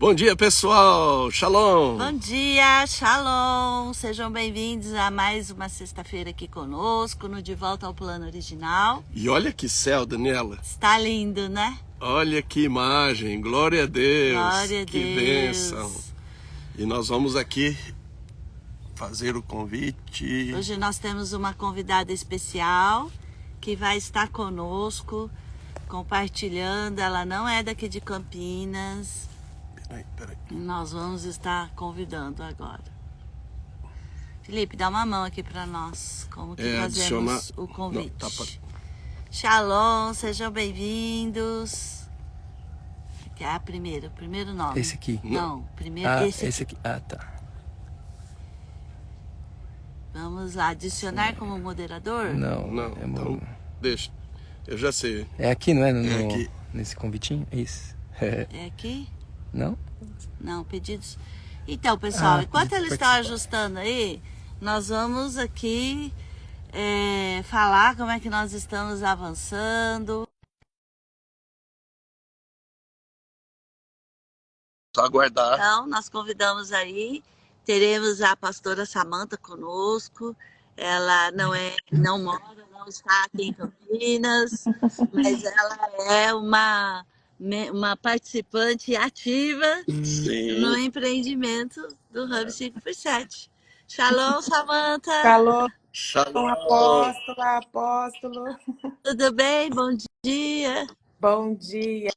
Bom dia, pessoal! Shalom! Bom dia, shalom! Sejam bem-vindos a mais uma sexta-feira aqui conosco, no De Volta ao Plano Original. E olha que céu, Daniela! Está lindo, né? Olha que imagem! Glória a Deus! Glória a que Deus! bênção! E nós vamos aqui fazer o convite. Hoje nós temos uma convidada especial que vai estar conosco, compartilhando. Ela não é daqui de Campinas. Peraí. E nós vamos estar convidando agora. Felipe, dá uma mão aqui para nós. Como que fazemos o convite? Não, Shalom, sejam bem-vindos. Aqui é o primeiro nome. Esse aqui? Não, primeiro esse aqui. Ah, tá. Vamos lá, adicionar como moderador? Não, então deixa. Eu já sei. É aqui, não é? É aqui. Nesse convitinho? É isso. É aqui? Não? Não, pedidos. Então, pessoal, enquanto eles estão ajustando aí, nós vamos aqui falar como é que nós estamos avançando. Só aguardar. Então, nós convidamos aí, teremos a pastora Samanta conosco. Ela não está aqui em Campinas, mas ela é uma participante ativa no empreendimento do Hub 5x7. Shalom, Samanta. Shalom, apóstolo. Tudo bem? Bom dia. Bom dia.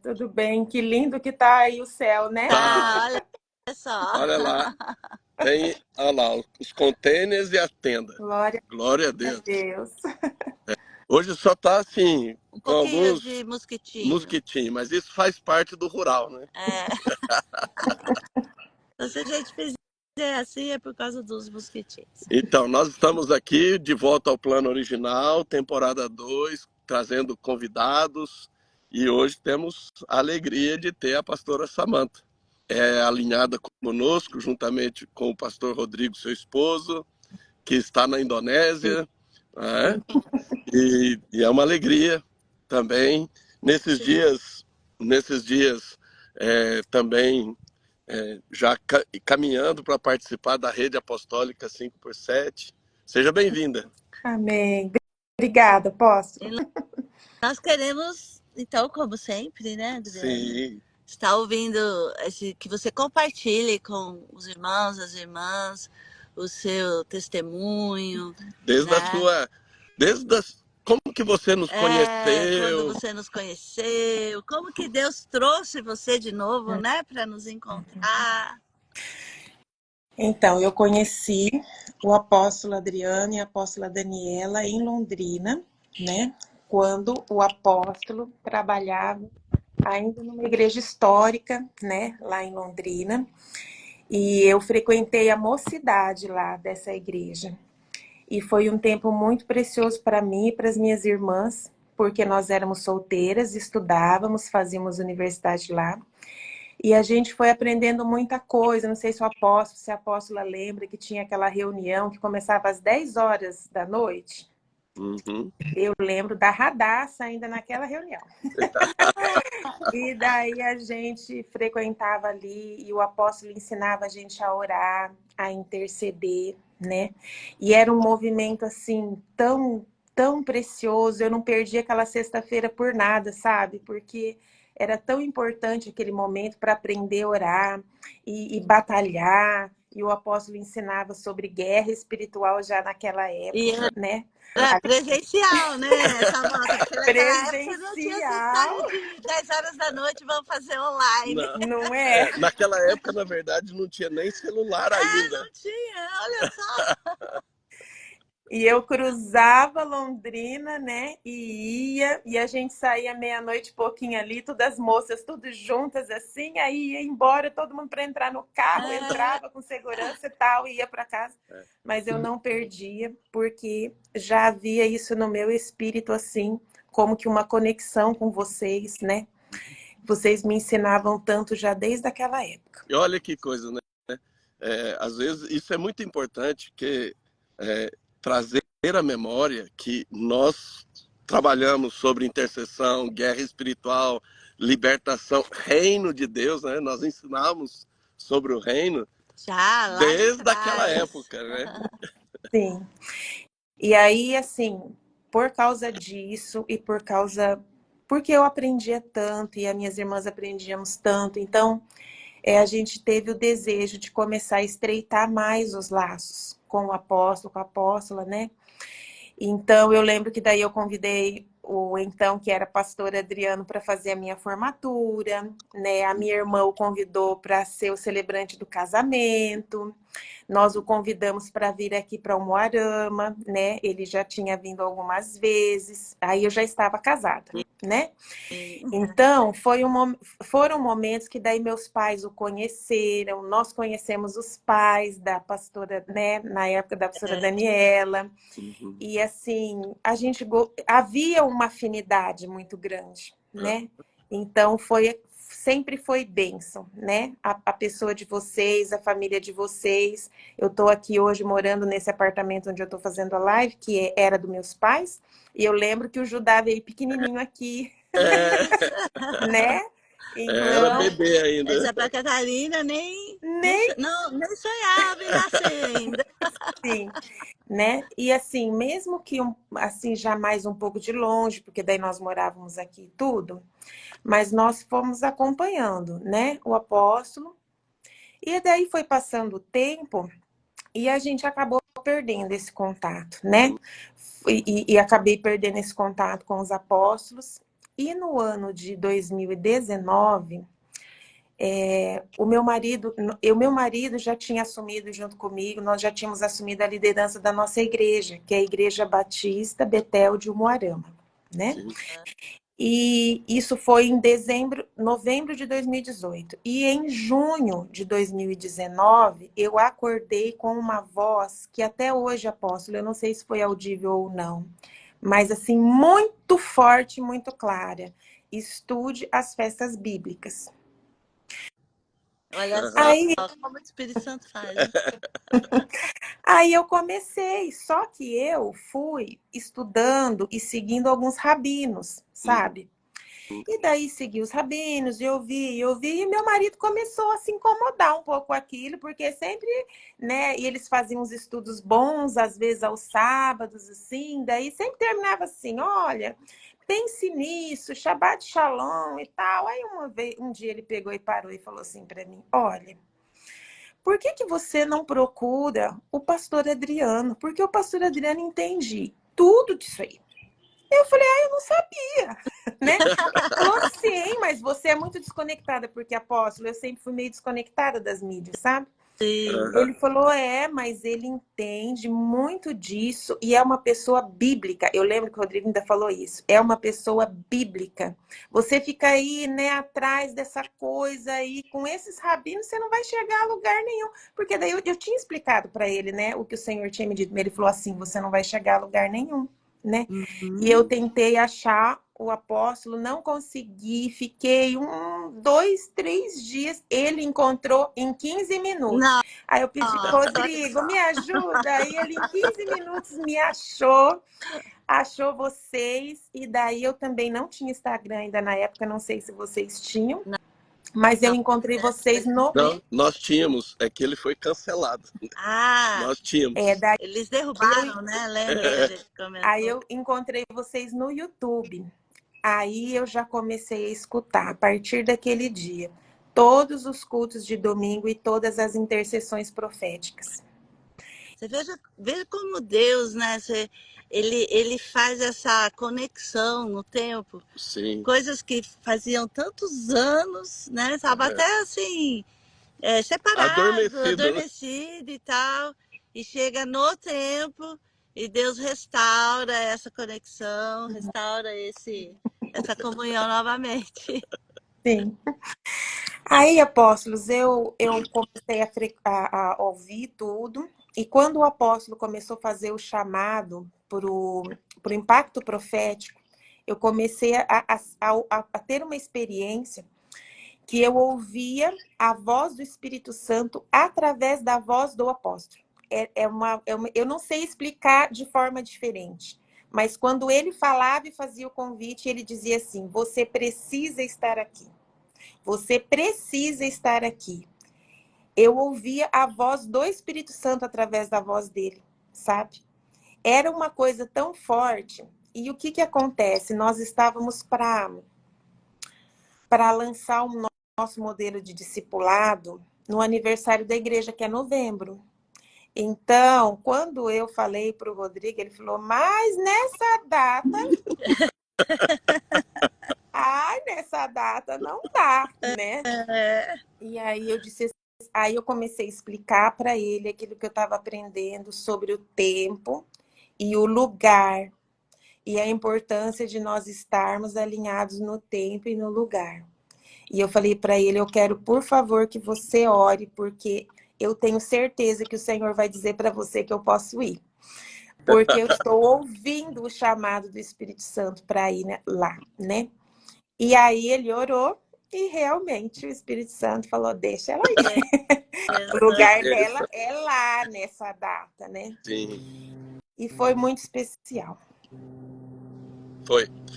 Tudo bem? Que lindo que tá aí o céu, né? Olha só. Olha lá. Olha lá, os containers e a tenda. Glória a Deus. Hoje só tá assim, Um com pouquinho alguns de mosquitinho, mas isso faz parte do rural, né? Se a gente fizer assim, é por causa dos mosquitinhos. Então, nós estamos aqui de volta ao Plano Original, temporada 2, trazendo convidados, e hoje temos a alegria de ter a pastora Samanta. É alinhada conosco, juntamente com o pastor Rodrigo, seu esposo, que está na Indonésia, né? E é uma alegria também. Nesses dias também já caminhando para participar da Rede Apostólica 5x7. Seja bem-vinda. Amém. Obrigada, apóstolo. Nós queremos, então, como sempre, né, Adriana? Sim. Está ouvindo, que você compartilhe com os irmãos, as irmãs, o seu testemunho. Como que você nos conheceu? Quando você nos conheceu, como que Deus trouxe você de novo, né, para nos encontrar. Então, eu conheci o apóstolo Adriano e a apóstola Daniela em Londrina, né? Quando o apóstolo trabalhava ainda numa igreja histórica, né, lá em Londrina, e eu frequentei a mocidade lá dessa igreja. E foi um tempo muito precioso para mim e para as minhas irmãs, porque nós éramos solteiras, estudávamos, fazíamos universidade lá, e a gente foi aprendendo muita coisa. Não sei se a apóstola lembra que tinha aquela reunião que começava às 10 horas da noite. Uhum. Eu lembro da radaça ainda naquela reunião. E daí a gente frequentava ali e o apóstolo ensinava a gente a orar, a interceder, né? E era um movimento assim tão precioso. Eu não perdi aquela sexta-feira por nada, sabe? Porque era tão importante aquele momento para aprender a orar e batalhar. E o apóstolo ensinava sobre guerra espiritual já naquela época, né? Era presencial, né, Samanta? Presencial. Não tinha de 10 horas da noite, vamos fazer online. Não é? Naquela época, na verdade, não tinha nem celular ainda. Não tinha, olha só. E eu cruzava Londrina, né? E a gente saía meia-noite, pouquinho ali, todas as moças, tudo juntas assim, aí ia embora, todo mundo para entrar no carro, entrava com segurança e tal, e ia para casa. Mas eu não perdia, porque já havia isso no meu espírito, assim, como que uma conexão com vocês, né? Vocês me ensinavam tanto já desde aquela época. E olha que coisa, né? Às vezes isso é muito importante, que trazer à memória que nós trabalhamos sobre intercessão, guerra espiritual, libertação, reino de Deus, né? Nós ensinamos sobre o reino Já, lá de desde aquela trás. época, né? Sim. E aí, assim, por causa disso e por causa... Porque eu aprendia tanto e as minhas irmãs aprendíamos tanto. Então, a gente teve o desejo de começar a estreitar mais os laços com o apóstolo, com a apóstola, né? Então, eu lembro que daí eu convidei o então, que era pastor Adriano, para fazer a minha formatura, né? A minha irmã o convidou para ser o celebrante do casamento. Nós o convidamos para vir aqui para o Umuarama, né? Ele já tinha vindo algumas vezes. Aí eu já estava casada, né? Então, foram momentos que daí meus pais o conheceram, nós conhecemos os pais da pastora, né? Na época da pastora Daniela. Uhum. E assim, havia uma afinidade muito grande, né? Então sempre foi bênção, né? A pessoa de vocês, a família de vocês. Eu estou aqui hoje morando nesse apartamento onde eu estou fazendo a live, que era dos meus pais, e eu lembro que o Judá veio pequenininho aqui, né? Era Então, bebê ainda. Essa pra Catarina nem nem sonhava em nascer ainda. sim, né? E assim, mesmo que assim já mais um pouco de longe, porque daí nós morávamos aqui e tudo, mas nós fomos acompanhando, né? O apóstolo. E daí foi passando o tempo e a gente acabou perdendo esse contato, né? E acabei perdendo esse contato com os apóstolos. E no ano de 2019, o meu marido já tinha assumido junto comigo, nós já tínhamos assumido a liderança da nossa igreja, que é a Igreja Batista Betel de Umuarama, né? Sim. E isso foi em novembro de 2018. E em junho de 2019, eu acordei com uma voz que até hoje, apóstolo, eu não sei se foi audível ou não, mas assim, muito forte, muito clara. Estude as festas bíblicas. Olha só Aí, como o Espírito Santo faz. Né? aí eu comecei, só que eu fui estudando e seguindo alguns rabinos, sabe? E daí segui os rabinos, e ouvi, e meu marido começou a se incomodar um pouco com aquilo, porque sempre, né, e eles faziam uns estudos bons, às vezes aos sábados, assim, daí sempre terminava assim, olha, pense nisso, Shabbat Shalom e tal. Aí um dia ele pegou e parou e falou assim para mim, olha, por que você não procura o pastor Adriano? Porque o pastor Adriano entende tudo disso aí. Eu falei, eu não sabia, né? Ele falou, sim, mas você é muito desconectada, porque, apóstolo, eu sempre fui meio desconectada das mídias, sabe? Sim. Ele falou, mas ele entende muito disso e é uma pessoa bíblica. Eu lembro que o Rodrigo ainda falou isso. É uma pessoa bíblica. Você fica aí, né, atrás dessa coisa aí, com esses rabinos, você não vai chegar a lugar nenhum. Porque daí eu tinha explicado para ele, né, o que o Senhor tinha me dito. Ele falou assim, você não vai chegar a lugar nenhum, né? E eu tentei achar o apóstolo, não consegui, fiquei 2, 3 dias, ele encontrou em 15 minutos. Não, Aí eu pedi, olha Rodrigo, só. me ajuda. Aí ele em 15 minutos me achou vocês, e daí eu também não tinha Instagram ainda na época, não sei se vocês tinham, mas eu encontrei vocês no... Não, nós tínhamos, é que ele foi cancelado. Nós tínhamos. daí Eles derrubaram, né? Lembra que a gente Aí comentou? eu encontrei vocês no YouTube. Aí eu já comecei a escutar, a partir daquele dia, todos os cultos de domingo e todas as intercessões proféticas. Você veja como Deus, né? Ele faz essa conexão no tempo. Sim. Coisas que faziam tantos anos, né? Estava até assim, separado, Adormecido, né? adormecido e tal. E chega no tempo e Deus restaura essa conexão, restaura essa comunhão novamente. Sim. Aí, apóstolos, eu comecei a ouvir tudo. E quando o apóstolo começou a fazer o chamado para o impacto profético, eu comecei a ter uma experiência que eu ouvia a voz do Espírito Santo através da voz do apóstolo. Eu não sei explicar de forma diferente, Mas quando ele falava e fazia o convite, ele dizia assim: você precisa estar aqui. Você precisa estar aqui. Eu ouvia a voz do Espírito Santo através da voz dele, sabe? Era uma coisa tão forte. E o que que acontece? Nós estávamos para lançar o nosso modelo de discipulado no aniversário da igreja, que é novembro. Então, quando eu falei para o Rodrigo, ele falou, mas nessa data, nessa data não dá, né? E aí eu disse, aí eu comecei a explicar para ele aquilo que eu estava aprendendo sobre o tempo e o lugar e a importância de nós estarmos alinhados no tempo e no lugar. E eu falei para ele, eu quero, por favor, que você ore, porque eu tenho certeza que o Senhor vai dizer para você que eu posso ir. Porque eu estou ouvindo o chamado do Espírito Santo para ir lá, né? E aí ele orou e realmente o Espírito Santo falou, deixa ela ir. O lugar dela é lá nessa data, né? Sim. E foi muito especial.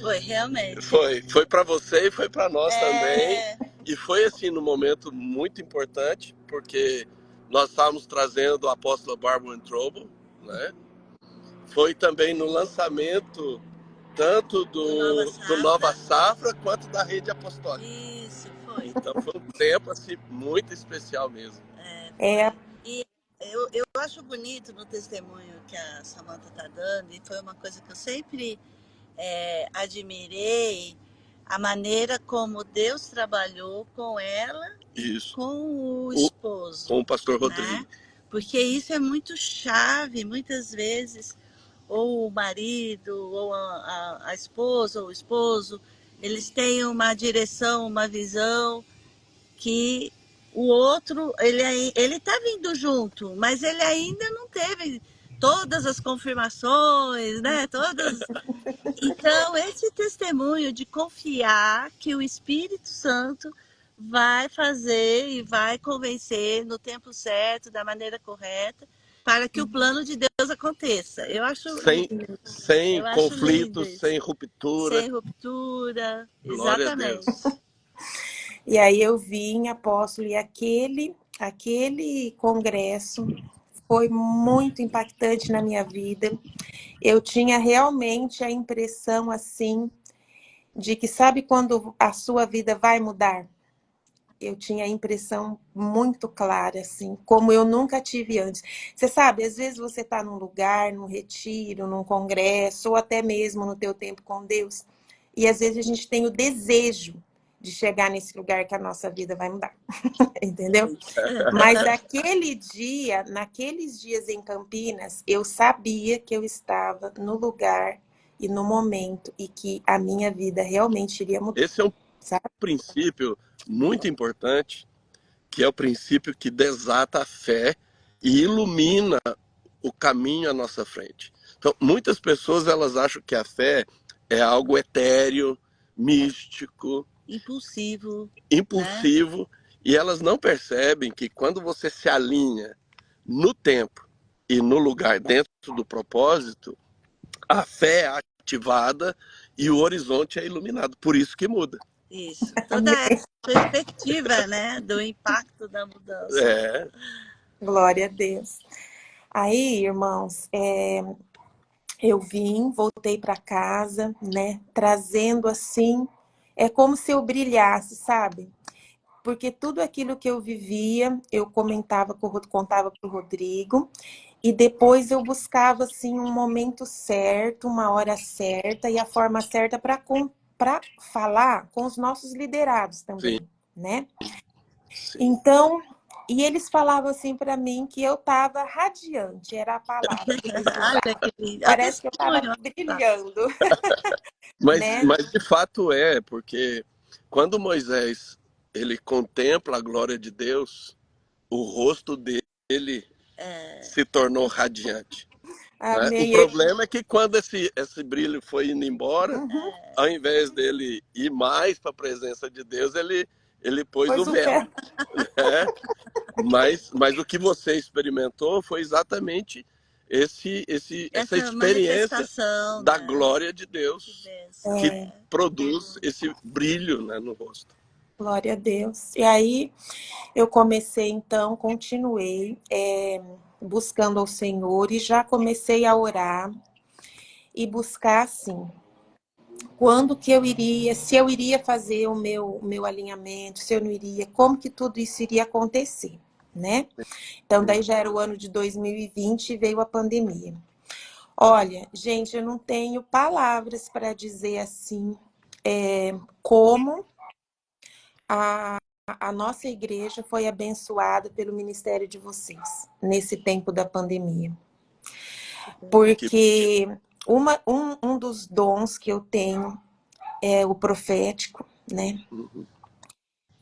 Foi realmente. Foi para você e foi para nós também. E foi assim num momento muito importante, porque nós estávamos trazendo o apóstolo Barbara Trouble, né? Foi também no lançamento tanto do Nova Safra quanto da Rede Apostólica. Isso, foi. Então foi um tempo assim muito especial mesmo. E eu acho bonito no testemunho que a Samantha está dando, e foi uma coisa que eu sempre admirei, a maneira como Deus trabalhou com ela, Isso. com o esposo. Com o pastor Rodrigo. Né? Porque isso é muito chave, muitas vezes, ou o marido, ou a esposa, ou o esposo, eles têm uma direção, uma visão que o outro, ele tá vindo junto, mas ele ainda não teve todas as confirmações, né? Então, esse testemunho de confiar que o Espírito Santo vai fazer e vai convencer no tempo certo, da maneira correta, para que o plano de Deus aconteça. Eu acho sem conflitos, sem ruptura. Sem ruptura, Glória exatamente. A Deus. E aí eu vim, apóstolo, e aquele congresso foi muito impactante na minha vida. Eu tinha realmente a impressão, assim, de que sabe quando a sua vida vai mudar? Eu tinha a impressão muito clara, assim, como eu nunca tive antes. Você sabe, às vezes você está num lugar, num retiro, num congresso, ou até mesmo no teu tempo com Deus, e às vezes a gente tem o desejo de chegar nesse lugar que a nossa vida vai mudar, entendeu? Mas naqueles dias em Campinas, eu sabia que eu estava no lugar e no momento e que a minha vida realmente iria mudar. Esse é um princípio muito importante, que é o princípio que desata a fé e ilumina o caminho à nossa frente. Então, muitas pessoas elas acham que a fé é algo etéreo, místico, impulsivo, né? E elas não percebem que quando você se alinha no tempo e no lugar dentro do propósito, a fé é ativada e o horizonte é iluminado. Por isso que muda. Isso. Toda essa perspectiva, né, do impacto da mudança. Glória a Deus. Aí, irmãos, eu voltei para casa, né, trazendo assim, é como se eu brilhasse, sabe? Porque tudo aquilo que eu vivia, eu contava para o Rodrigo, e depois eu buscava assim um momento certo, uma hora certa e a forma certa para falar com os nossos liderados também, sim, né? Sim. Então, e eles falavam assim para mim que eu estava radiante, era a palavra que eles usavam. Parece que eu estava brilhando. Mas de fato porque quando Moisés ele contempla a glória de Deus, o rosto dele se tornou radiante. Né? O problema é que quando esse brilho foi indo embora, ao invés dele ir mais para a presença de Deus, ele pôs o véu. Né? Mas o que você experimentou foi exatamente essa Essa experiência manifestação, da né? glória de Que Deus bênção. que É, produz esse brilho, né, no rosto. glória a Deus. E aí eu comecei, então, continuei buscando ao Senhor e já comecei a orar e buscar, assim, quando que eu iria, se eu iria fazer o meu alinhamento, se eu não iria, como que tudo isso iria acontecer, né? Então, daí já era o ano de 2020 e veio a pandemia. Olha, gente, eu não tenho palavras para dizer assim, como a nossa igreja foi abençoada pelo ministério de vocês nesse tempo da pandemia. Que, Porque um dos dons que eu tenho é o profético, né? uhum,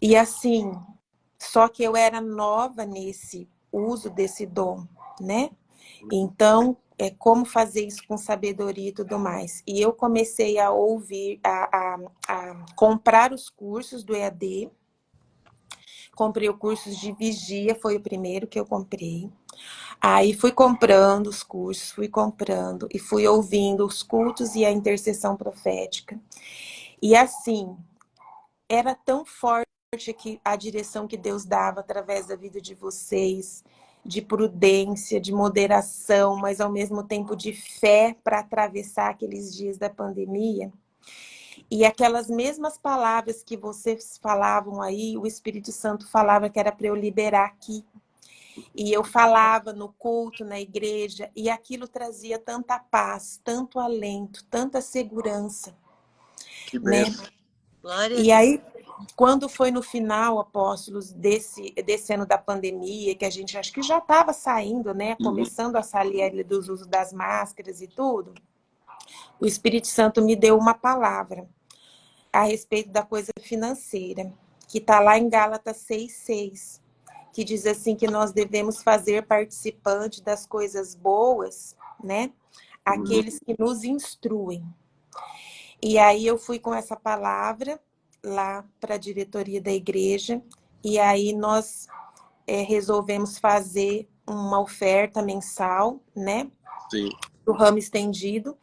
E assim, só que eu era nova nesse uso desse dom, né? Então, como fazer isso com sabedoria e tudo mais. E eu comecei a ouvir, a comprar os cursos do EAD. Comprei o curso de vigia, foi o primeiro que eu comprei. Aí fui comprando os cursos, fui comprando e fui ouvindo os cultos e a intercessão profética. E assim, era tão forte que a direção que Deus dava através da vida de vocês, de prudência, de moderação, mas ao mesmo tempo de fé para atravessar aqueles dias da pandemia. E aquelas mesmas palavras que vocês falavam aí, o Espírito Santo falava que era para eu liberar aqui. E eu falava no culto, na igreja, e aquilo trazia tanta paz, tanto alento, tanta segurança, que né? benção. Glória a E Deus. aí, quando foi no final, apóstolos, desse ano da pandemia, que a gente acho que já estava saindo, né? Uhum, Começando a sair ali dos usos das máscaras e tudo, o Espírito Santo me deu uma palavra a respeito da coisa financeira, que está lá em Gálatas 6:6, que diz assim que nós devemos fazer participante das coisas boas, né? uhum, Aqueles que nos instruem. E aí eu fui com essa palavra lá para a diretoria da igreja, e aí nós resolvemos fazer uma oferta mensal, né? sim. Do ramo estendido.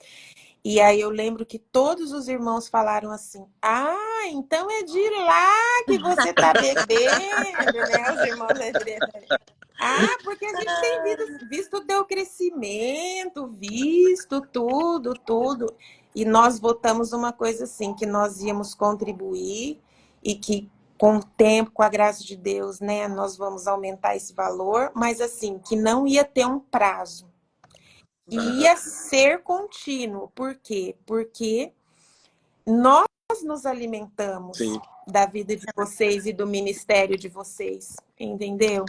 E aí eu lembro que todos os irmãos falaram assim: ah, então é de lá que você tá bebendo, né? Os irmãos da diretoria. Ah, porque a gente tem visto o teu crescimento, visto tudo. E nós votamos uma coisa assim, que nós íamos contribuir e que com o tempo, com a graça de Deus, né, nós vamos aumentar esse valor, mas assim, que não ia ter um prazo. Aham, Ia ser contínuo. Por quê? Porque nós nos alimentamos sim. da vida de vocês e do ministério de vocês, entendeu?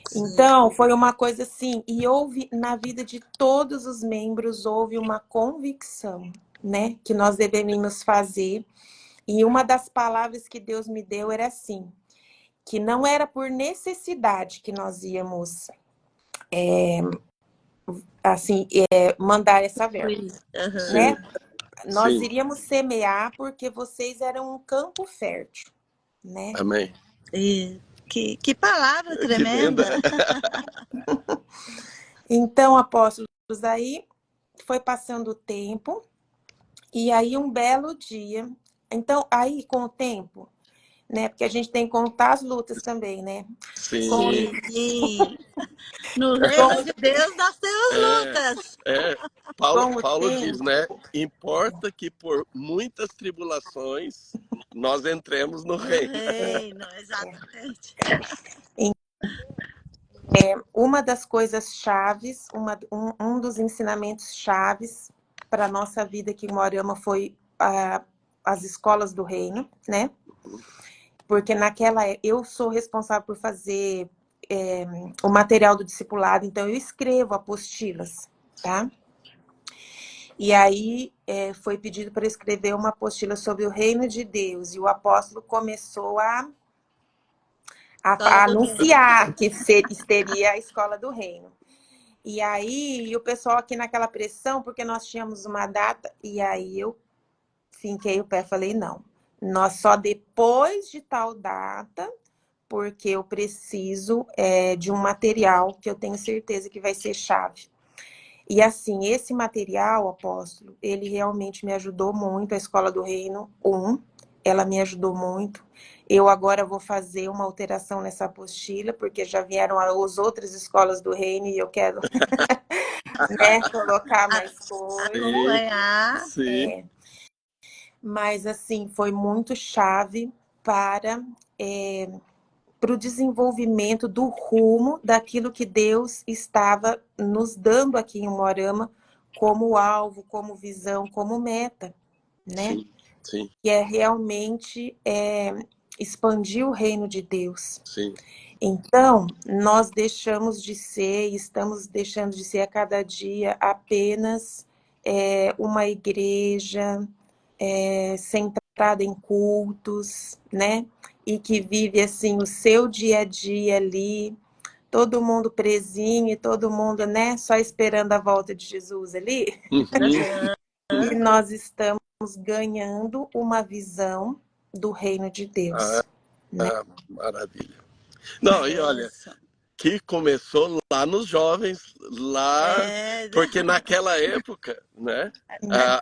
Sim. Então, foi uma coisa assim, e houve, na vida de todos os membros, houve uma convicção, né, que nós deveríamos fazer. E uma das palavras que Deus me deu era assim, que não era por necessidade que nós íamos, assim, mandar essa verba, Sim, Aham. né? Nós sim. iríamos semear porque vocês eram um campo fértil, né? Amém. E que palavra Que linda. tremenda. Então, apóstolos, aí foi passando o tempo, e aí um belo dia. Então, aí com o tempo, né? Porque a gente tem que contar as lutas também, né? Com, Sim. Sim. No reino com, de Deus nós temos É, lutas. é. Paulo, com o Paulo diz, tempo, né? Importa que por muitas tribulações nós entremos no No reino. reino, exatamente. uma das coisas chaves, um dos ensinamentos chaves para a nossa vida aqui em Moarama foi as escolas do reino, né? Porque eu sou responsável por fazer o material do discipulado, então eu escrevo apostilas, tá? E aí foi pedido para escrever uma apostila sobre o reino de Deus, e o apóstolo começou Escola a do reino. anunciar que seria a escola do reino. E aí o pessoal aqui naquela pressão, porque nós tínhamos uma data, e aí eu finquei o pé, falei, não, nós só depois de tal data, porque eu preciso de um material que eu tenho certeza que vai ser chave. E assim, esse material, apóstolo, ele realmente me ajudou muito, a Escola do Reino 1, ela me ajudou muito. Eu agora vou fazer uma alteração nessa apostila, porque já vieram as outras escolas do Reino e eu quero, né, colocar mais coisas. Sim, Acompanhar. sim, Mas assim, foi muito chave para para o desenvolvimento do rumo daquilo que Deus estava nos dando aqui em Umuarama como alvo, como visão, como meta, né? sim, sim, Que é realmente expandir o reino de Deus. sim, Então, nós deixamos de ser, estamos deixando de ser a cada dia apenas uma igreja centrada em cultos, né? E que vive assim o seu dia a dia ali, todo mundo presinho e todo mundo, né, só esperando a volta de Jesus ali. uhum, E nós estamos ganhando uma visão do reino de Deus, né? maravilha. Não, e olha, Benção. que começou lá nos jovens, lá, É, porque naquela época, né,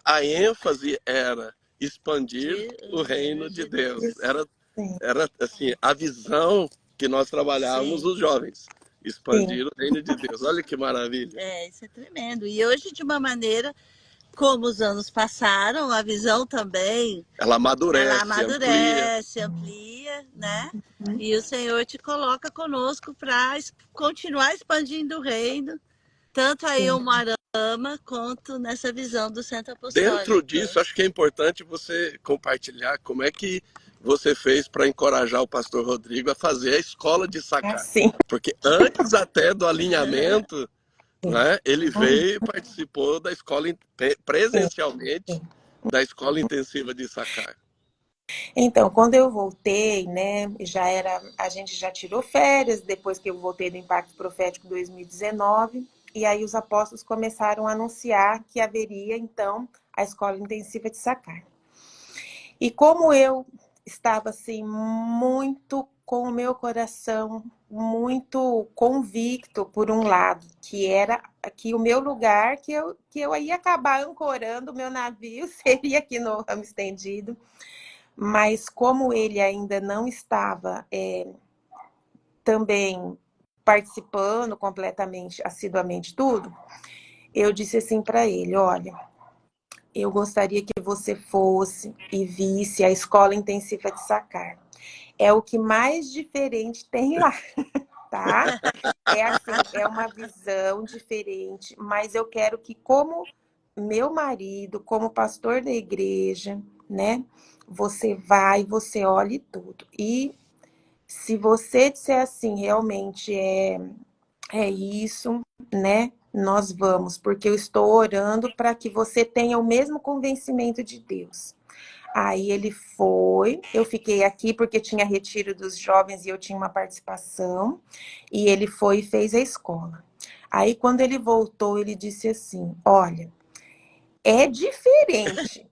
a ênfase era expandir o reino de de Deus. Deus. Sim, Era assim, a visão que nós trabalhávamos Sim, os jovens, sim, expandir o reino de Deus. Olha que maravilha. isso é tremendo. E hoje, de uma maneira, como os anos passaram, a visão também, Ela ela amadurece, amplia. amadurece, amplia, né? E o Senhor te coloca conosco para continuar expandindo o reino, tanto aí sim. o Marama quanto nessa visão do Centro Dentro Apostólico. disso, acho que é importante você compartilhar como é que você fez para encorajar o pastor Rodrigo a fazer a escola de sacar. Assim. Porque antes até do alinhamento, Sim, né, ele veio e participou da escola sim, presencialmente sim. da escola intensiva de sacar. Então, quando eu voltei, né, a gente já tirou férias depois que eu voltei do Impacto Profético 2019, e aí os apóstolos começaram a anunciar que haveria, então, a escola intensiva de sacar. E como eu estava, assim, muito com o meu coração muito convicto, por um lado, que era que o meu lugar, que eu ia acabar ancorando o meu navio, seria aqui no Ramo Estendido, mas como ele ainda não estava também participando completamente, assiduamente tudo, eu disse assim para ele, olha, eu gostaria que você fosse e visse a escola intensiva de sacar. É o que mais diferente tem lá, tá? É assim, é uma visão diferente, mas eu quero que, como meu marido, como pastor da igreja, né? Você vai, você olhe tudo. E se você disser assim, realmente é isso, né? Nós vamos, porque eu estou orando para que você tenha o mesmo convencimento de Deus. Aí ele foi, eu fiquei aqui porque tinha retiro dos jovens e eu tinha uma participação, e ele foi e fez a escola. Aí quando ele voltou, ele disse assim: olha, é diferente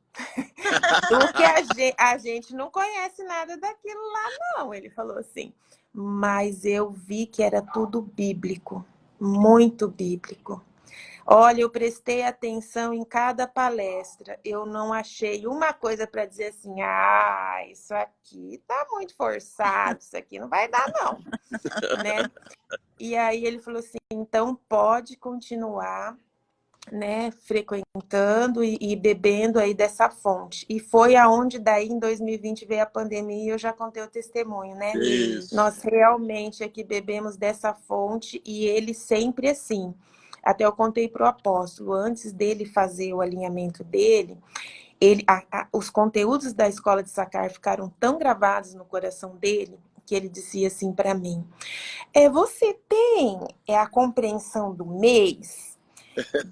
do que a gente não conhece nada daquilo lá, não. Ele falou assim, mas eu vi que era tudo bíblico, muito bíblico. Olha, eu prestei atenção em cada palestra. Eu não achei uma coisa para dizer assim, isso aqui tá muito forçado, isso aqui não vai dar, não, né? E aí ele falou assim, então pode continuar, né, frequentando e bebendo aí dessa fonte. E foi aonde daí em 2020 veio a pandemia e eu já contei o testemunho, né? Isso. Nós realmente aqui bebemos dessa fonte e ele sempre assim. Até eu contei para o apóstolo, antes dele fazer o alinhamento dele, os conteúdos da escola de sacar ficaram tão gravados no coração dele que ele dizia assim para mim: você tem a compreensão do mês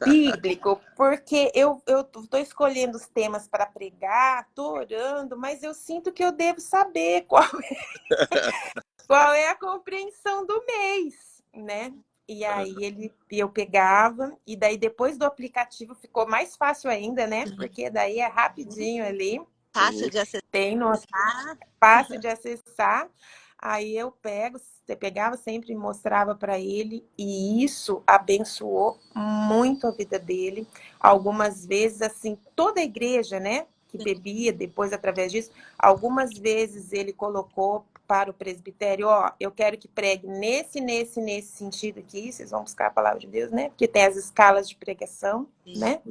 bíblico, porque eu estou escolhendo os temas para pregar, estou orando, mas eu sinto que eu devo saber qual é a compreensão do mês, né? E aí eu pegava, e daí depois do aplicativo ficou mais fácil ainda, né? Porque daí é rapidinho ali, Fácil de acessar. tem no fácil de acessar. Aí eu pegava sempre e mostrava para ele, e isso abençoou muito a vida dele. Algumas vezes, assim, toda a igreja, né, que bebia depois através disso, algumas vezes ele colocou para o presbitério, ó, eu quero que pregue nesse sentido aqui, vocês vão buscar a palavra de Deus, né? Porque tem as escalas de pregação, né?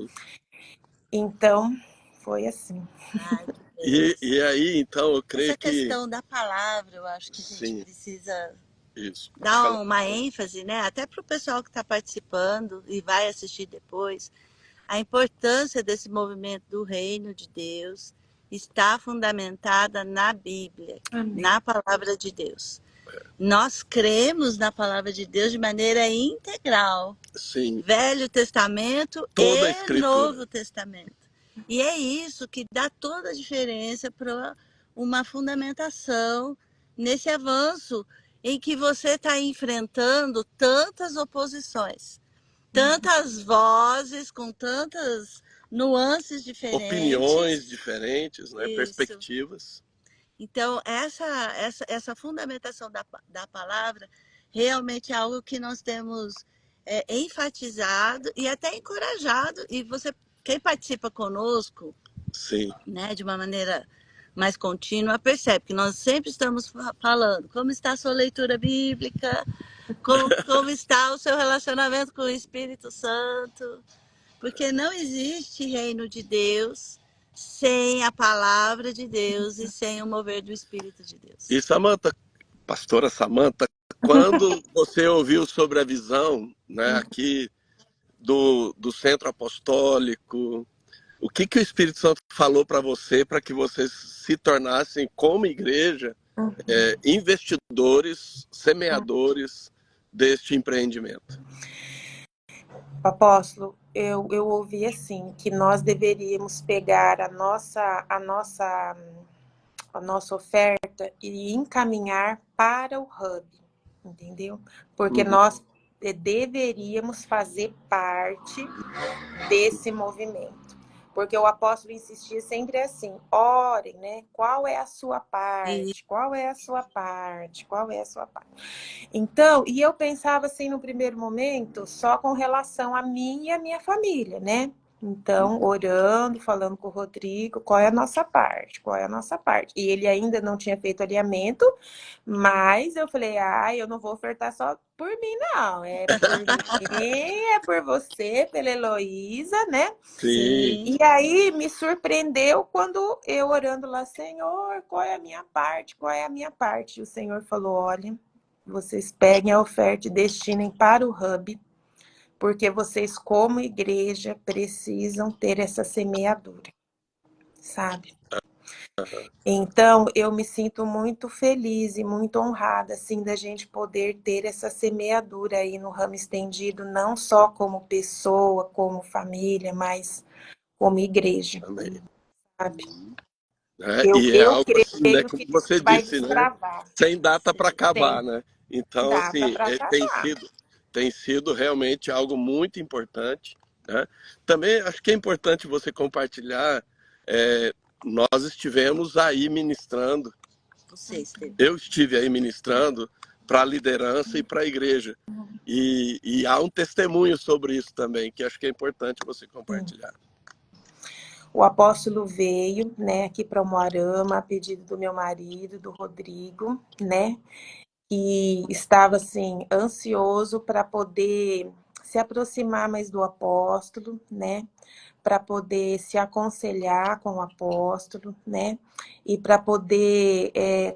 Então, foi assim. Ai, que beleza. E aí, então, eu creio Essa que... questão da palavra, eu acho que a gente Sim, precisa isso. Pode dar falar. uma ênfase, né? Até para o pessoal que está participando e vai assistir depois, a importância desse movimento do reino de Deus está fundamentada na Bíblia, Amém. na palavra de Deus. Nós cremos na palavra de Deus de maneira integral. Sim, Velho Testamento toda a e escritura. Novo Testamento. E é isso que dá toda a diferença para uma fundamentação nesse avanço em que você está enfrentando tantas oposições, tantas vozes com tantas nuances Opiniões diferentes. diferentes, né? Isso. Perspectivas. Então, essa fundamentação da palavra realmente é algo que nós temos enfatizado e até encorajado. E você, quem participa conosco, Sim, né, de uma maneira mais contínua, percebe que nós sempre estamos falando como está a sua leitura bíblica, como está o seu relacionamento com o Espírito Santo, porque não existe reino de Deus sem a palavra de Deus e sem o mover do Espírito de Deus. e Samantha, pastora Samantha, quando você ouviu sobre a visão, né, aqui do Centro Apostólico, o que o Espírito Santo falou para você para que vocês se tornassem, como igreja, investidores, semeadores deste empreendimento? Apóstolo, eu ouvi assim, que nós deveríamos pegar a nossa oferta e encaminhar para o hub, entendeu? Porque nós deveríamos fazer parte desse movimento. Porque o apóstolo insistia sempre assim, orem, né? Qual é a sua parte? Qual é a sua parte? Qual é a sua parte? Então, e eu pensava assim no primeiro momento, só com relação a mim e a minha família, né? Então, orando, falando com o Rodrigo, qual é a nossa parte? Qual é a nossa parte? E ele ainda não tinha feito alinhamento, mas eu falei, eu não vou ofertar só por mim, não. Era por mim, é por você, pela Heloísa, né? Sim. E aí me surpreendeu quando eu orando lá, Senhor, qual é a minha parte? Qual é a minha parte? E o Senhor falou, olha, vocês peguem a oferta e destinem para o hub, porque vocês, como igreja, precisam ter essa semeadura, sabe? Então, eu me sinto muito feliz e muito honrada, assim, da gente poder ter essa semeadura aí no ramo estendido, não só como pessoa, como família, mas como igreja, Amém. sabe? E é Eu algo assim, né, creio como que você vai disse, né, destravar. sem data para acabar, Tem né? Então, data assim, para acabar. tem sido realmente algo muito importante, né? Também acho que é importante você compartilhar. Nós estivemos aí ministrando, Você esteve. eu estive aí ministrando para a liderança e para a igreja. E há um testemunho sobre isso também, que acho que é importante você compartilhar. O apóstolo veio, né, aqui para o Moarama, a pedido do meu marido, do Rodrigo, né, e estava, assim, ansioso para poder se aproximar mais do apóstolo, né, para poder se aconselhar com o apóstolo, né, e para poder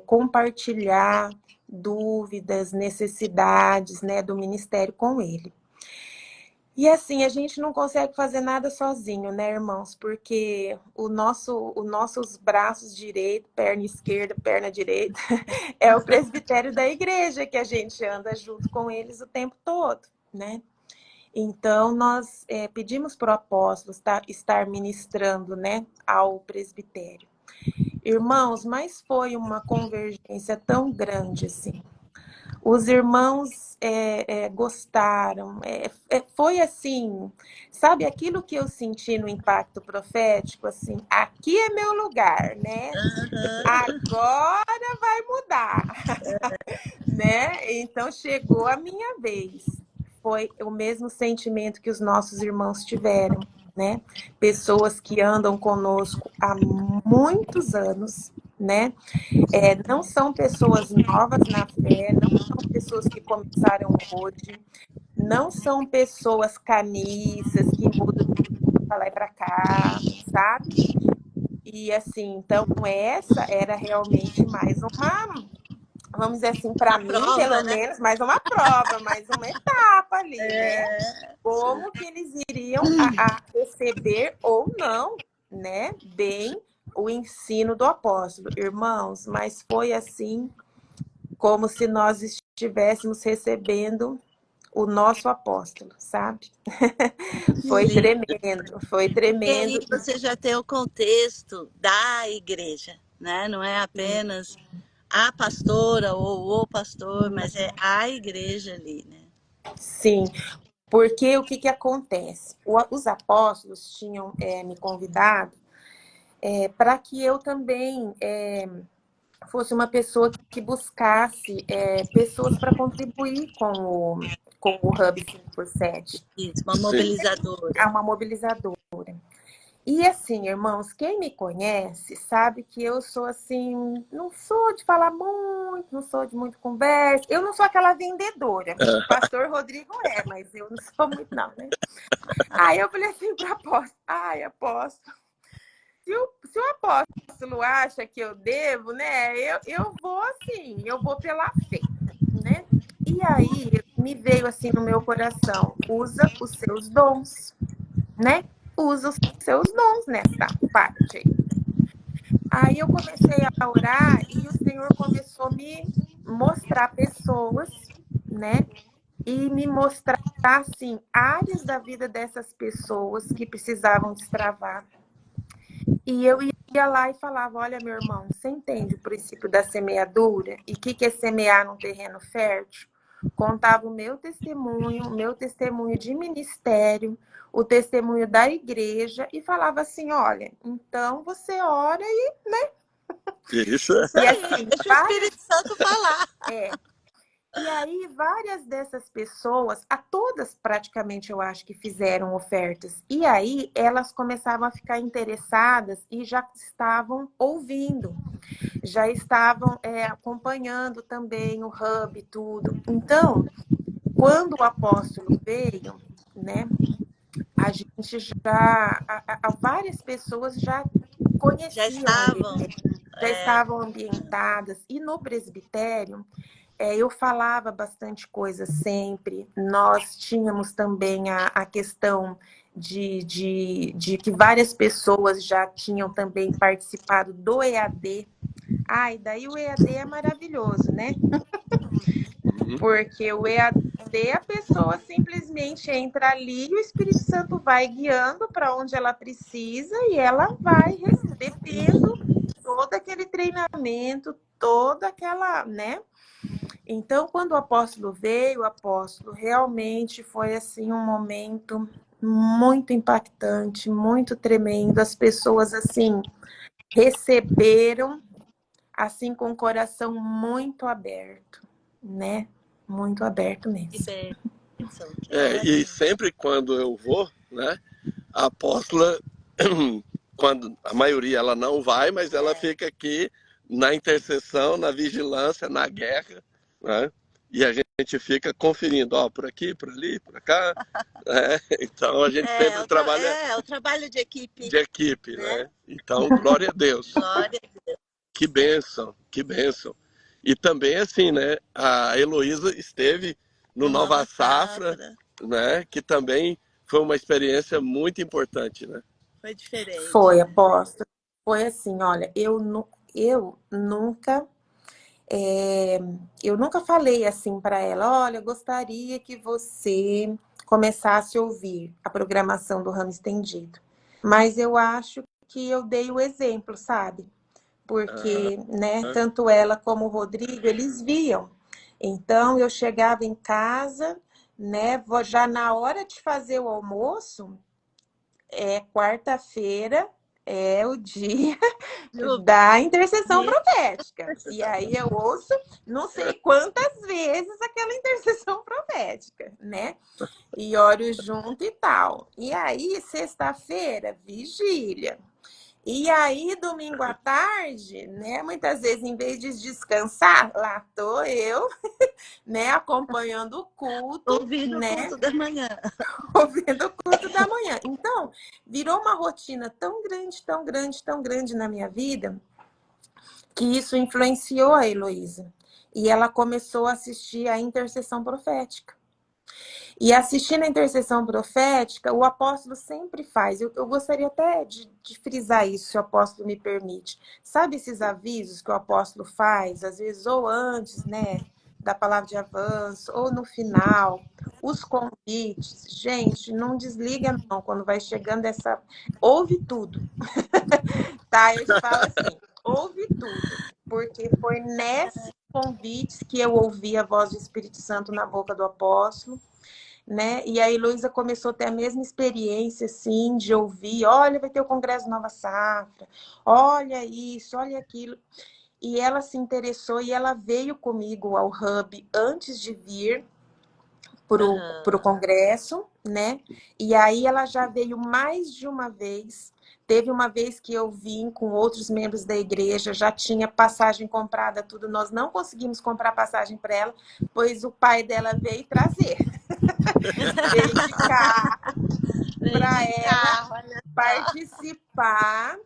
compartilhar dúvidas, necessidades, né, do ministério com ele. E assim, a gente não consegue fazer nada sozinho, né, irmãos? Porque os nossos braços direito, perna esquerda, perna direita, é o presbitério da igreja que a gente anda junto com eles o tempo todo, né? Então, nós pedimos para o apóstolo estar ministrando, né, ao presbitério. Irmãos, mas foi uma convergência tão grande, assim. Os irmãos gostaram. Foi assim, sabe aquilo que eu senti no impacto profético? Assim, aqui é meu lugar, né? Agora vai mudar, né? Então chegou a minha vez. Foi o mesmo sentimento que os nossos irmãos tiveram, né? Pessoas que andam conosco há muitos anos, né? Não são pessoas novas na fé, não são pessoas que começaram hoje, não são pessoas caniças que mudam para lá e para cá, sabe? E assim, então essa era realmente mais uma, vamos dizer assim, para Uma mim, pelo prova, né? menos, mais uma prova, mais uma etapa ali, né? Como que eles iriam a receber ou não, né? Bem o ensino do apóstolo, irmãos, mas foi assim como se nós estivéssemos recebendo o nosso apóstolo, sabe? Que Foi lindo. tremendo, foi Porque aí tremendo. você já tem o contexto da igreja, né? Não é apenas a pastora ou o pastor, mas é a igreja ali, né? Sim, porque o que que acontece? Os apóstolos tinham me convidado para que eu também fosse uma pessoa que buscasse pessoas para contribuir com o Hub 5x7, Isso, uma Sim. mobilizadora. a uma mobilizadora. E assim, irmãos, quem me conhece sabe que eu sou assim, não sou de falar muito, não sou de muito conversa, eu não sou aquela vendedora. O pastor Rodrigo mas eu não sou muito não, né? Aí eu falei assim para o apóstolo, ai, apóstolo, se o apóstolo acha que eu devo, né, eu vou assim, eu vou pela fé, né? E aí me veio assim no meu coração, usa os seus dons, né? Usa os seus dons nessa parte aí. Aí eu comecei a orar e o Senhor começou a me mostrar pessoas, né? E me mostrar, assim, áreas da vida dessas pessoas que precisavam destravar. E eu ia lá e falava, olha, meu irmão, você entende o princípio da semeadura? E o que é semear num terreno fértil? Contava o meu testemunho de ministério, o testemunho da igreja, e falava assim, olha, então você ora Isso Isso e aí, assim, deixa o Espírito Santo falar. é, e aí, várias dessas pessoas, a todas praticamente eu acho que fizeram ofertas. E aí, elas começavam a ficar interessadas e já estavam ouvindo, já estavam acompanhando também o Hub e tudo. Então, quando o apóstolo veio, né, a gente várias pessoas já Já conheciam ele, estavam. já estavam ambientadas. E no presbitério, eu falava bastante coisa sempre. Nós tínhamos também a questão de que várias pessoas já tinham também participado do EAD. E daí o EAD é maravilhoso, né? Porque o EAD, a pessoa simplesmente entra ali e o Espírito Santo vai guiando para onde ela precisa e ela vai recebendo todo aquele treinamento, toda aquela, né? Então, quando o apóstolo veio, o apóstolo realmente foi assim um momento muito impactante, muito tremendo. As pessoas assim receberam assim com o coração muito aberto, né? Muito aberto Que mesmo. bênção, que E maravilha. sempre quando eu vou, né, a apóstola, quando a maioria ela não vai, mas ela fica aqui na intercessão, na vigilância, na guerra, né? E a gente fica conferindo, ó, por aqui, por ali, por cá. Então a gente sempre trabalha O trabalho de equipe, de equipe, né? né? Então, glória a Deus. Glória a Deus. Que bênção, que bênção. E também assim, né? A Heloísa esteve no No Nova Nova Safra, Safra. né? Que também foi uma experiência muito importante, né? Foi diferente, Foi, né? apóstolo. Foi assim, olha, eu nunca eu nunca falei assim para ela, olha, gostaria que você começasse a ouvir a programação do Ramo Estendido. Mas eu acho que eu dei o exemplo, sabe? Ah, Porque, né, tanto ela como o Rodrigo, eles viam Então, eu chegava em casa, né? Já na hora de fazer o almoço, quarta-feira é o dia Viu? da intercessão Dia profética. E aí eu ouço não sei quantas vezes aquela intercessão profética, né? E oro junto e tal. E aí, sexta-feira, vigília. E aí, domingo à tarde, né? Muitas vezes, em vez de descansar, lá tô eu, né? Acompanhando o culto, ouvindo o né? culto da manhã. Ouvindo o culto da manhã. Então, virou uma rotina tão grande, tão grande, tão grande na minha vida, que isso influenciou a Heloísa. E ela começou a assistir a intercessão profética. E assistindo a intercessão profética, o apóstolo sempre faz. Eu gostaria até de frisar isso, se o apóstolo me permite. Sabe esses avisos que o apóstolo faz, às vezes, ou antes, né, da palavra de avanço, ou no final, os convites. Gente, não desliga, não, quando vai chegando essa. Ouve tudo, tá? Eu te falo assim, ouve tudo. Porque foi nesses convites que eu ouvi a voz do Espírito Santo na boca do apóstolo, né? E a Heloísa começou a ter a mesma experiência, assim, de ouvir, olha, vai ter o Congresso Nova Safra, olha isso, olha aquilo. E ela se interessou e ela veio comigo ao Hub antes de vir para o Congresso, né? E aí ela já veio mais de uma vez. Teve uma vez que eu vim com outros membros da igreja, já tinha passagem comprada, tudo. Nós não conseguimos comprar passagem para ela, pois o pai dela veio trazer. Veio de carro para ela participar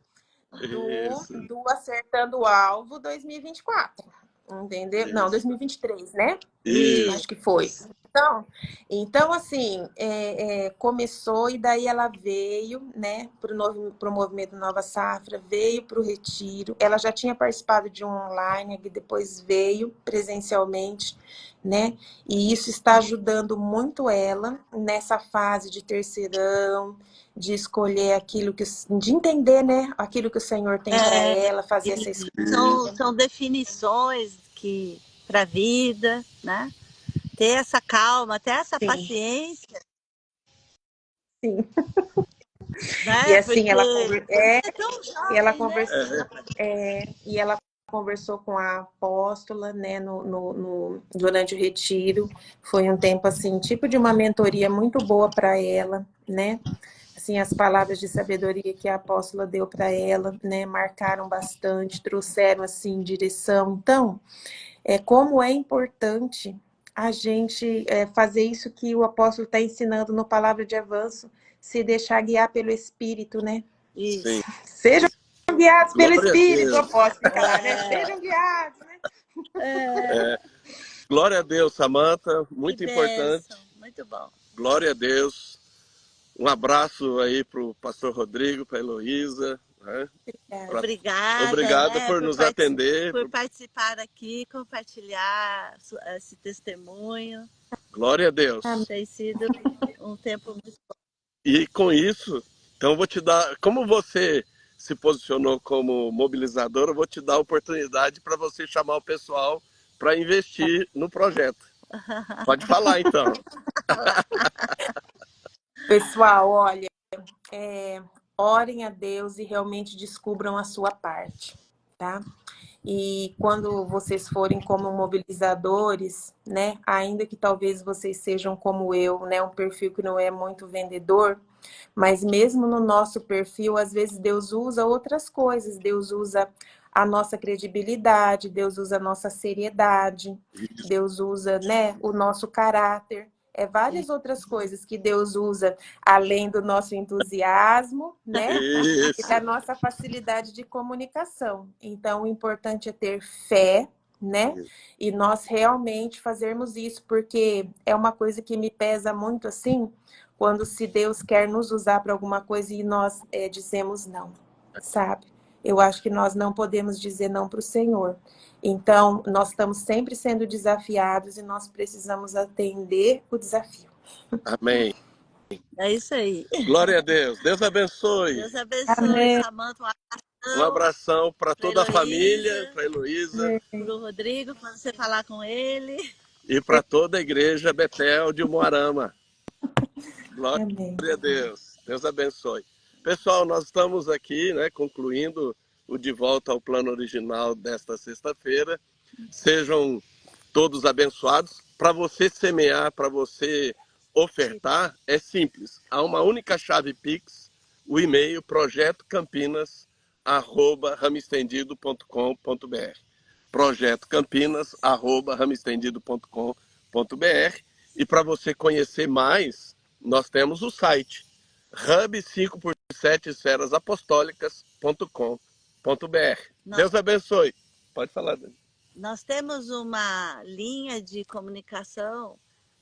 do Acertando o Alvo 2024. Entendeu? Não, 2023, né? Isso. Acho que foi. Então assim, começou e daí ela veio, né, para o movimento Nova Safra, veio para o retiro. Ela já tinha participado de um online, que depois veio presencialmente, né? E isso está ajudando muito ela nessa fase de terceirão, de escolher aquilo de entender, né, aquilo que o Senhor tem para ela, fazer essa escolha. São definições que para a vida, né? Ter essa calma, ter essa Sim, paciência, sim. E né? assim, Porque é tão ela jovem, né? conversou, e ela conversou com a apóstola, né, durante o retiro. Foi um tempo assim, tipo de uma mentoria muito boa para ela, né? Assim, as palavras de sabedoria que a apóstola deu para ela, né, marcaram bastante, trouxeram assim direção. Então, como é importante a gente fazer isso que o apóstolo está ensinando no Palavra de Avanço, se deixar guiar pelo Espírito, né? Isso. Sejam guiados pelo Glória a Espírito, Deus. o apóstolo fica lá, né? Sejam guiados, né? Glória a Deus, Samantha. Que Muito importante. bênção, muito bom. Glória a Deus. Um abraço aí para o pastor Rodrigo, para a Heloísa. Né? Obrigada, Obrigado né, por nos atender. por participar aqui, compartilhar esse testemunho. Glória a Deus. Tem sido um tempo muito bom. E com isso, então eu vou te dar, como você se posicionou como mobilizador, eu vou te dar a oportunidade para você chamar o pessoal para investir no projeto. Pode falar então. Pessoal, olha, orem a Deus e realmente descubram a sua parte, tá? E quando vocês forem como mobilizadores, né, ainda que talvez vocês sejam como eu, né, um perfil que não é muito vendedor, mas mesmo no nosso perfil, às vezes Deus usa outras coisas, Deus usa a nossa credibilidade, Deus usa a nossa seriedade, Deus usa, né, o nosso caráter. Várias outras coisas que Deus usa, além do nosso entusiasmo, né? E Isso. da nossa facilidade de comunicação. Então, o importante é ter fé, né? E nós realmente fazermos isso, porque é uma coisa que me pesa muito assim, quando se Deus quer nos usar para alguma coisa e nós dizemos não, sabe? Eu acho que nós não podemos dizer não para o Senhor. Então, nós estamos sempre sendo desafiados e nós precisamos atender o desafio. Amém. É isso aí. Glória a Deus. Deus abençoe. Deus abençoe, Amém. Samanta. Um abração para toda a Heloísa, família, para a Heloísa. para o Rodrigo, quando você falar com ele. e para toda a igreja Betel de Umuarama. Glória Amém. a Deus. Deus abençoe. Pessoal, nós estamos aqui, né, concluindo o De Volta ao Plano Original desta sexta-feira. Sejam todos abençoados. Para você semear, para você ofertar, é simples. Há uma única chave Pix, o e-mail projetocampinas@ramoestendido.com.br. projetocampinas@ramoestendido.com.br. E para você conhecer mais, nós temos o site hub5x7esferasapostólicas.com.br. Deus abençoe. Pode falar, Dani. Nós temos uma linha de comunicação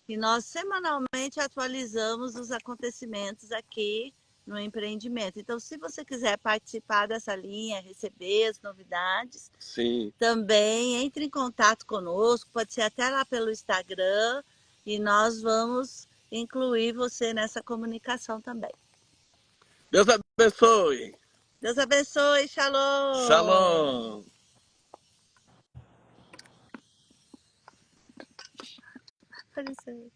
e nós semanalmente atualizamos os acontecimentos aqui no empreendimento. Então, se você quiser participar dessa linha, receber as novidades, Sim. também entre em contato conosco, pode ser até lá pelo Instagram, e nós vamos incluir você nessa comunicação também. Deus abençoe. Deus abençoe, shalom. Shalom. Apareceu.